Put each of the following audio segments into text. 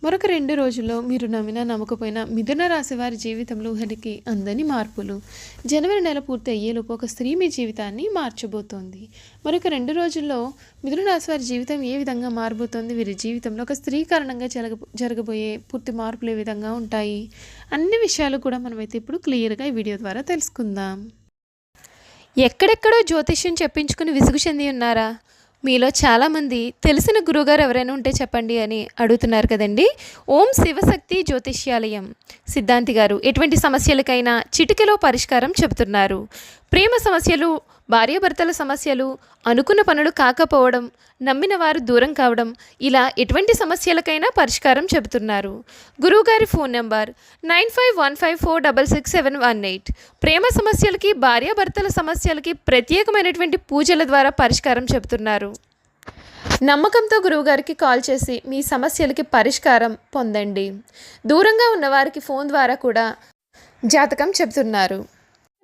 మరొక 2 రోజుల్లో మీరు నమ్మినా నమ్మకపోయినా మిథున రాశి వారి జీవితంలో ఊహలకి అందని మార్పులు. జనవరి నెల పూర్తి అయ్యేలోపు ఒక స్త్రీ మీ జీవితాన్ని మార్చబోతోంది. మరొక 2 రోజుల్లో మిథున రాశి వారి జీవితం ఏ విధంగా మారబోతోంది, వీరి జీవితంలో ఒక స్త్రీ కారణంగా జరగబోయే పూర్తి మార్పులు ఏ విధంగా ఉంటాయి, అన్ని విషయాలు కూడా మనమైతే ఇప్పుడు క్లియర్గా ఈ వీడియో ద్వారా తెలుసుకుందాం. ఎక్కడెక్కడో జ్యోతిష్యం చెప్పించుకుని విసుగు చెంది ఉన్నారా? మీలో చాలామంది తెలిసిన గురువుగారు ఎవరైనా ఉంటే చెప్పండి అని అడుగుతున్నారు కదండి. ఓం శివశక్తి జ్యోతిష్యాలయం సిద్ధాంతి గారు ఎటువంటి సమస్యలకైనా చిటికెలో పరిష్కారం చెబుతున్నారు. ప్రేమ సమస్యలు, భార్యాభర్తల సమస్యలు, అనుకున్న పనులు కాకపోవడం, నమ్మిన వారు దూరం కావడం, ఇలా ఎటువంటి సమస్యలకైనా పరిష్కారం చెబుతున్నారు. గురువుగారి ఫోన్ నెంబర్ 9515466718. ప్రేమ సమస్యలకి, భార్యాభర్తల సమస్యలకి ప్రత్యేకమైనటువంటి పూజల ద్వారా పరిష్కారం చెబుతున్నారు. నమ్మకంతో గురువుగారికి కాల్ చేసి మీ సమస్యలకి పరిష్కారం పొందండి. దూరంగా ఉన్నవారికి ఫోన్ ద్వారా కూడా జాతకం చెబుతున్నారు.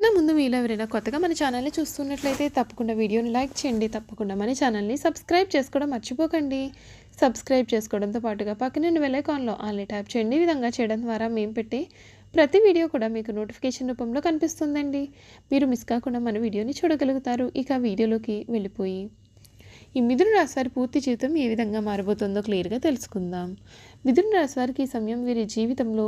ముందు మీలో ఎవరైనా కొత్తగా మన ఛానల్ని చూస్తున్నట్లయితే తప్పకుండా వీడియోని లైక్ చేయండి. తప్పకుండా మన ఛానల్ని సబ్స్క్రైబ్ చేసుకోవడం మర్చిపోకండి. సబ్స్క్రైబ్ చేసుకోవడంతో పాటుగా పక్కన బెల్ ఐకాన్లో ఆల్ని ట్యాప్ చేయండి. ఈ విధంగా చేయడం ద్వారా మేము పెట్టే ప్రతి వీడియో కూడా మీకు నోటిఫికేషన్ రూపంలో కనిపిస్తుందండి. మీరు మిస్ కాకుండా మన వీడియోని చూడగలుగుతారు. ఇక వీడియోలోకి వెళ్ళిపోయి ఈ మిథున రాశి వారి పూర్తి జీవితం ఏ విధంగా మారబోతుందో క్లియర్గా తెలుసుకుందాం. మిథున రాశి వారికి ఈ సమయం వీరి జీవితంలో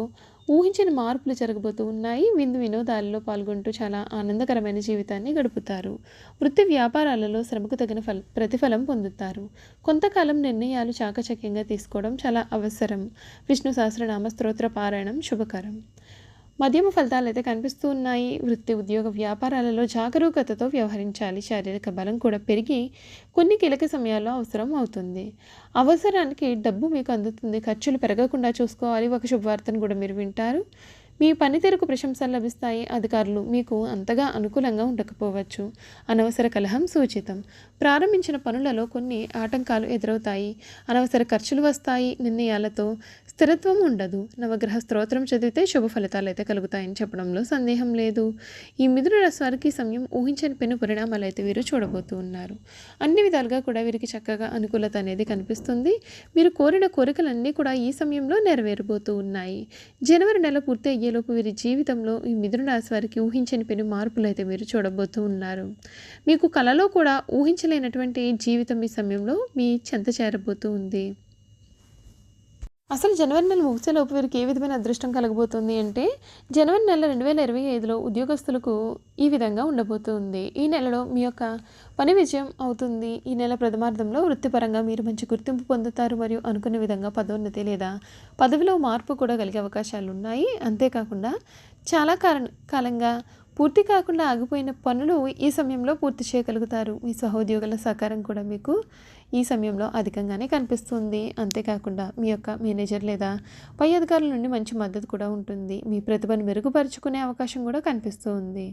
ఊహించిన మార్పులు జరగబోతూ ఉన్నాయి. విందు వినోదాలలో పాల్గొంటూ చాలా ఆనందకరమైన జీవితాన్ని గడుపుతారు. వృత్తి వ్యాపారాలలో శ్రమకు తగిన ప్రతిఫలం పొందుతారు. కొంతకాలం నిర్ణయాలు చాకచక్యంగా తీసుకోవడం చాలా అవసరం. విష్ణు సహస్రనామ స్తోత్ర పారాయణం శుభకరం. మధ్యమ ఫలితాలు అయితే కనిపిస్తూ ఉన్నాయి. వృత్తి, ఉద్యోగ, వ్యాపారాలలో జాగరూకతతో వ్యవహరించాలి. శారీరక బలం కూడా పెరిగి కొన్ని కీలక సమయాల్లో అవసరం అవుతుంది. అవసరానికి డబ్బు మీకు అందుతుంది. ఖర్చులు పెరగకుండా చూసుకోవాలి. ఒక శుభవార్తను కూడా మీరు వింటారు. మీ పనితీరుకు ప్రశంసలు లభిస్తాయి. అధికారులు మీకు అంతగా అనుకూలంగా ఉండకపోవచ్చు. అనవసర కలహం సూచితం. ప్రారంభించిన పనులలో కొన్ని ఆటంకాలు ఎదురవుతాయి. అనవసర ఖర్చులు వస్తాయి. నిర్ణయాలతో స్థిరత్వం ఉండదు. నవగ్రహ స్తోత్రం చదివితే శుభ ఫలితాలు అయితే కలుగుతాయని చెప్పడంలో సందేహం లేదు. ఈ మిథున రాశి వారికి సమయం ఊహించని పెను పరిణామాలు అయితే వీరు చూడబోతూ ఉన్నారు. అన్ని విధాలుగా కూడా వీరికి చక్కగా అనుకూలత అనేది కనిపిస్తుంది. మీరు కోరిన కోరికలన్నీ కూడా ఈ సమయంలో నెరవేరబోతూ ఉన్నాయి. జనవరి నెల పూర్తి అయ్యేలోపు వీరి జీవితంలో ఈ మిథున రాశి వారికి ఊహించని పెను మార్పులు అయితే మీరు చూడబోతూ ఉన్నారు. మీకు కలలో కూడా ఊహించలేనటువంటి జీవితం ఈ సమయంలో మీ చెంత చేరబోతూ ఉంది. అసలు జనవరి నెల ముగిసేలోపు వీరికి ఏ విధమైన అదృష్టం కలగబోతుంది అంటే, జనవరి నెల 2025లో ఉద్యోగస్తులకు ఈ విధంగా ఉండబోతుంది. ఈ నెలలో మీ యొక్క పని విజయం అవుతుంది. ఈ నెల ప్రథమార్థంలో వృత్తిపరంగా మీరు మంచి గుర్తింపు పొందుతారు మరియు అనుకున్న విధంగా పదోన్నతి లేదా పదవిలో మార్పు కూడా కలిగే అవకాశాలు ఉన్నాయి. అంతేకాకుండా చాలా కాలంగా పూర్తి కాకుండా ఆగిపోయిన పనులు ఈ సమయంలో పూర్తి చేయగలుగుతారు. మీ సహోద్యోగుల సహకారం కూడా మీకు ఈ సమయంలో అధికంగానే కనిపిస్తుంది. అంతేకాకుండా మీ యొక్క మేనేజర్ లేదా పై అధికారుల నుండి మంచి మద్దతు కూడా ఉంటుంది. మీ ప్రతిభను మెరుగుపరుచుకునే అవకాశం కూడా కనిపిస్తూ ఉంది.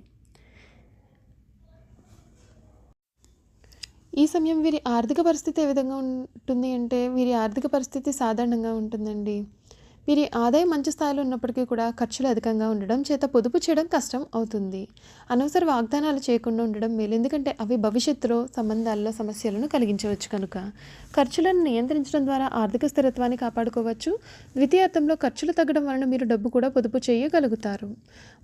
ఈ సమయం వీరి ఆర్థిక పరిస్థితి ఏ విధంగా ఉంటుంది అంటే, వీరి ఆర్థిక పరిస్థితి సాధారణంగా ఉంటుందండి. వీరి ఆదాయం మంచి స్థాయిలో ఉన్నప్పటికీ కూడా ఖర్చులు అధికంగా ఉండడం చేత పొదుపు చేయడం కష్టం అవుతుంది. అనవసర వాగ్దానాలు చేయకుండా ఉండడం మేలు. ఎందుకంటే అవి భవిష్యత్తులో సంబంధాల్లో సమస్యలను కలిగించవచ్చు. కనుక ఖర్చులను నియంత్రించడం ద్వారా ఆర్థిక స్థిరత్వాన్ని కాపాడుకోవచ్చు. ద్వితీయార్థంలో ఖర్చులు తగ్గడం వలన మీరు డబ్బు కూడా పొదుపు చేయగలుగుతారు.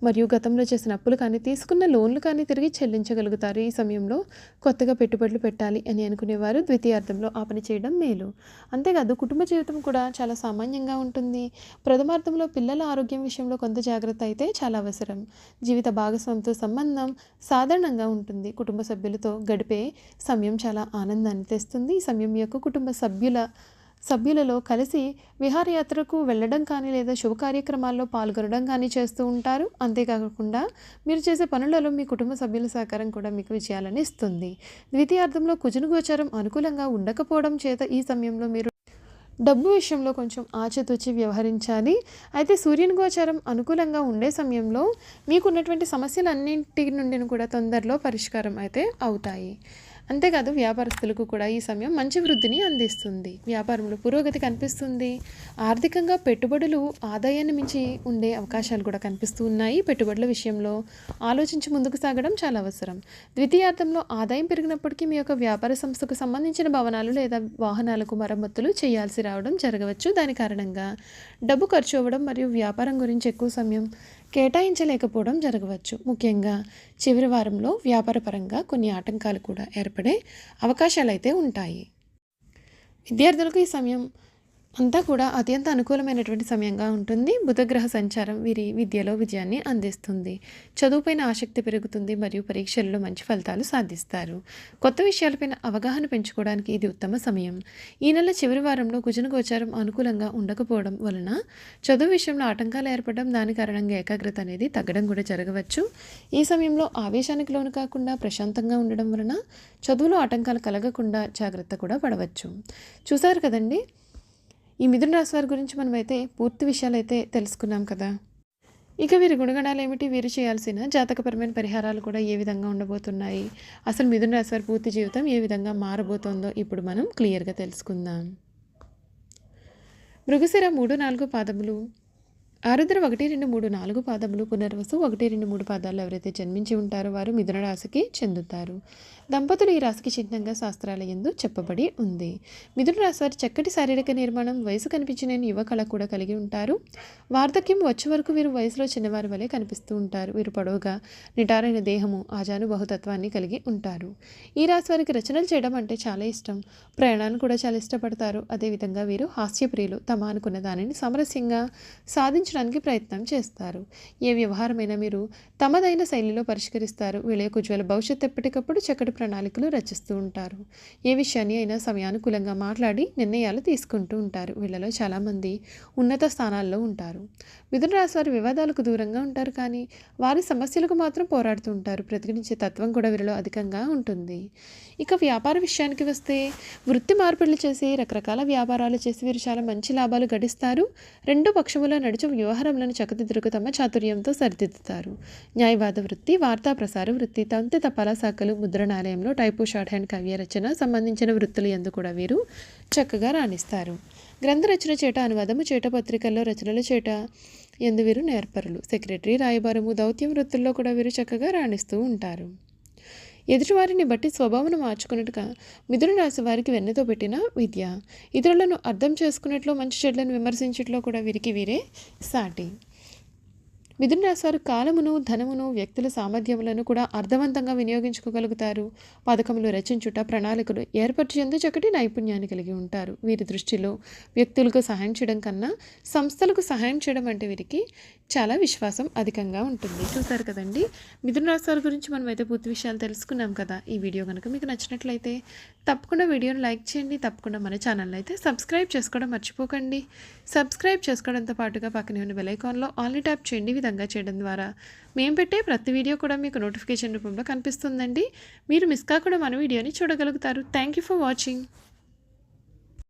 మరియు గతంలో చేసిన అప్పులు కానీ, తీసుకున్న లోన్లు కానీ తిరిగి చెల్లించగలుగుతారు. ఈ సమయంలో కొత్తగా పెట్టుబడులు పెట్టాలి అని అనుకునేవారు ద్వితీయార్థంలో ఆ పని చేయడం మేలు. అంతేకాదు కుటుంబ జీవితం కూడా చాలా సామాన్యంగా ఉంటుంది. ప్రథమార్థంలో పిల్లల ఆరోగ్యం విషయంలో కొంత జాగ్రత్త అయితే చాలా అవసరం. జీవిత భాగస్వామితో సంబంధం సాధారణంగా ఉంటుంది. కుటుంబ సభ్యులతో గడిపే సమయం చాలా ఆనందాన్ని తెస్తుంది. ఈ సమయం యొక్క కుటుంబ సభ్యులలో కలిసి విహారయాత్రకు వెళ్ళడం కానీ లేదా శుభ కార్యక్రమాల్లో పాల్గొనడం కానీ చేస్తూ ఉంటారు. అంతేకాకుండా మీరు చేసే పనులలో మీ కుటుంబ సభ్యుల సహకారం కూడా మీకు విజయాలను ఇస్తుంది. ద్వితీయార్థంలో కుజుని గోచారం అనుకూలంగా ఉండకపోవడం చేత ఈ సమయంలో మీరు డబ్బు విషయంలో కొంచెం ఆచితూచి వ్యవహరించాలి. అయితే సూర్యుని గోచారం అనుకూలంగా ఉండే సమయంలో మీకున్నటువంటి సమస్యలన్నింటి నుండి కూడా తొందరలో పరిష్కారం అయితే అవుతాయి. అంతేకాదు వ్యాపారస్తులకు కూడా ఈ సమయం మంచి వృద్ధిని అందిస్తుంది. వ్యాపారంలో పురోగతి కనిపిస్తుంది. ఆర్థికంగా పెట్టుబడులు ఆదాయాన్ని మించి ఉండే అవకాశాలు కూడా కనిపిస్తూ ఉన్నాయి. పెట్టుబడుల విషయంలో ఆలోచించి ముందుకు సాగడం చాలా అవసరం. ద్వితీయార్థంలో ఆదాయం పెరిగినప్పటికీ మీ యొక్క వ్యాపార సంస్థకు సంబంధించిన భవనాలు లేదా వాహనాలకు మరమ్మతులు చేయాల్సి రావడం జరగవచ్చు. దాని కారణంగా డబ్బు ఖర్చు అవ్వడం మరియు వ్యాపారం గురించి ఎక్కువ సమయం కేటాయించలేకపోవడం జరగవచ్చు. ముఖ్యంగా చివరి వారంలో వ్యాపారపరంగా కొన్ని ఆటంకాలు కూడా ఏర్పడే అవకాశాలు అయితే ఉంటాయి. విద్యార్థులకు ఈ సమయం అంతా కూడా అత్యంత అనుకూలమైనటువంటి సమయంగా ఉంటుంది. బుధగ్రహ సంచారం వీరి విద్యలో విజయాన్ని అందిస్తుంది. చదువుపైన ఆసక్తి పెరుగుతుంది మరియు పరీక్షల్లో మంచి ఫలితాలు సాధిస్తారు. కొత్త విషయాలపైన అవగాహన పెంచుకోవడానికి ఇది ఉత్తమ సమయం. ఈ నెల చివరి వారంలో కుజున గోచారం అనుకూలంగా ఉండకపోవడం వలన చదువు విషయంలో ఆటంకాలు ఏర్పడడం, దాని కారణంగా ఏకాగ్రత అనేది తగ్గడం కూడా జరగవచ్చు. ఈ సమయంలో ఆవేశానికి లోను కాకుండా ప్రశాంతంగా ఉండడం వలన చదువులో ఆటంకాలు కలగకుండా జాగ్రత్త కూడా పడవచ్చు. చూసారు కదండి, ఈ మిథున రాశి వారి గురించి మనమైతే పూర్తి విషయాలు అయితే తెలుసుకున్నాం కదా. ఇక వీరి గుణగణాలు ఏమిటి, వీరు చేయాల్సిన జాతకపరమైన పరిహారాలు కూడా ఏ విధంగా ఉండబోతున్నాయి, అసలు మిథున రాశి వారి పూర్తి జీవితం ఏ విధంగా మారబోతోందో ఇప్పుడు మనం క్లియర్గా తెలుసుకుందాం. మృగశిర 3-4 పాదములు, ఆరుద్ర 1-2-3-4 పాదములు, పునర్వసు 1-2-3 పాదాలు ఎవరైతే జన్మించి ఉంటారో వారు మిథున రాశికి చెందుతారు. దంపతులు ఈ రాశికి చిహ్నంగా శాస్త్రాల యందు చెప్పబడి ఉంది. మిథున రాశి వారి చక్కటి శారీరక నిర్మాణం, వయసు కనిపించిన యువ కళ కూడా కలిగి ఉంటారు. వార్ధక్యం వచ్చే వరకు వీరు వయసులో చిన్నవారి వలె కనిపిస్తూ ఉంటారు. వీరు పొడవుగా నిటారైన దేహము, ఆజాను బహుతత్వాన్ని కలిగి ఉంటారు. ఈ రాశి వారికి రచనలు చేయడం అంటే చాలా ఇష్టం. ప్రయాణాలను కూడా చాలా ఇష్టపడతారు. అదేవిధంగా వీరు హాస్యప్రియులు. తమ అనుకున్న దానిని సామరస్యంగా సాధించడానికి ప్రయత్నం చేస్తారు. ఏ వ్యవహారమైనా మీరు తమదైన శైలిలో పరిష్కరిస్తారు. వీళ్ళ యొక్క ఉజ్వల భవిష్యత్తు ఎప్పటికప్పుడు చక్కటి ప్రణాళికలు రచిస్తూ ఉంటారు. ఏ విషయాన్ని అయినా సమయానుకూలంగా మాట్లాడి నిర్ణయాలు తీసుకుంటూ ఉంటారు. వీళ్ళలో చాలామంది ఉన్నత స్థానాల్లో ఉంటారు. మిథున రాశి వారి వివాదాలకు దూరంగా ఉంటారు, కానీ వారి సమస్యలకు మాత్రం పోరాడుతూ ఉంటారు. ప్రతిఘటించే తత్వం కూడా వీరిలో అధికంగా ఉంటుంది. ఇక వ్యాపార విషయానికి వస్తే వృత్తి మార్పిడులు చేసి రకరకాల వ్యాపారాలు చేసి వీరు చాలా మంచి లాభాలు గడిస్తారు. రెండు పక్షముల నడుచు వ్యవహారములను చక్కదిద్దుకు తమ చాతుర్యంతో సరిదిద్దుతారు. న్యాయవాద వృత్తి, వార్తా ప్రసార వృత్తి, తంతి తపాలా శాఖలు, ముద్రణాలయంలో టైపు, షార్ట్ హ్యాండ్, కావ్య రచన సంబంధించిన వృత్తులు యందు కూడా వీరు చక్కగా రాణిస్తారు. గ్రంథ రచన చేట, అనువాదము చేట, పత్రికల్లో రచనల చేట యందు వీరు నేర్పరులు. సెక్రటరీ, రాయబారము, దౌత్యం వృత్తుల్లో కూడా వీరు చక్కగా రాణిస్తూ ఉంటారు. ఎదుటివారిని బట్టి స్వభావను మార్చుకున్నట్టుగా మిథున రాశి వారికి వెన్నతో పెట్టిన విద్య. ఇతరులను అర్థం చేసుకున్నట్లో, మంచి చెడ్లను విమర్శించట్లో కూడా వీరికి వీరే సాటి. మిథున రాశి వారు కాలమును, ధనమును, వ్యక్తుల సామర్థ్యములను కూడా అర్థవంతంగా వినియోగించుకోగలుగుతారు. పథకములు రచించుట, ప్రణాళికలు ఏర్పరిచేందుకు చక్కటి నైపుణ్యాన్ని కలిగి ఉంటారు. వీరి దృష్టిలో వ్యక్తులకు సహాయం చేయడం కన్నా సంస్థలకు సహాయం చేయడం అంటే వీరికి చాలా విశ్వాసం అధికంగా ఉంటుంది. చూసారు కదండి, మిథున రాశి వారి గురించి మనమైతే పూర్తి విషయాలు తెలుసుకున్నాం కదా. ఈ వీడియో కనుక మీకు నచ్చినట్లయితే తప్పకుండా వీడియోని లైక్ చేయండి. తప్పకుండా మన ఛానల్ అయితే సబ్స్క్రైబ్ చేసుకోవడం మర్చిపోకండి. సబ్స్క్రైబ్ చేసుకోవడంతో పాటుగా పక్కనే ఉన్న బెల్ ఐకాన్లో ఆల్ని ట్యాప్ చేయండి. విధంగా చేయడం ద్వారా మేము పెట్టే ప్రతి వీడియో కూడా మీకు నోటిఫికేషన్ రూపంలో కనిపిస్తుందండి. మీరు మిస్ కాకుండా మన వీడియోని చూడగలుగుతారు. Thank you for watching.